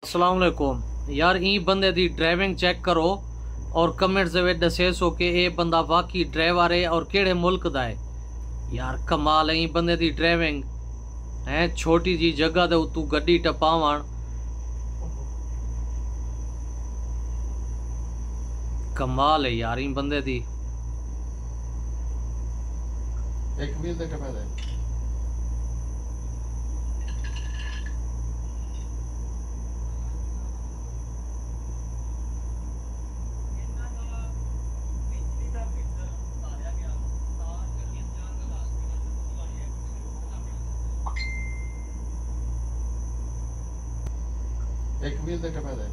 अस्सलाम वालेकुम यार ई बंदे दी ड्राइविंग चेक करो और कमेंट्स दे विच दसेसो कि ये बंदा वाकई ड्राइवर है और केड़े मुल्क दा है। यार कमाल है ई बंदे दी ड्राइविंग है। छोटी जी जगह दे तू गड्डी टपावण कमाल है यार ई बंदे दी। एक व्हील तक टपा दे। एक व्हील तक टपा दे।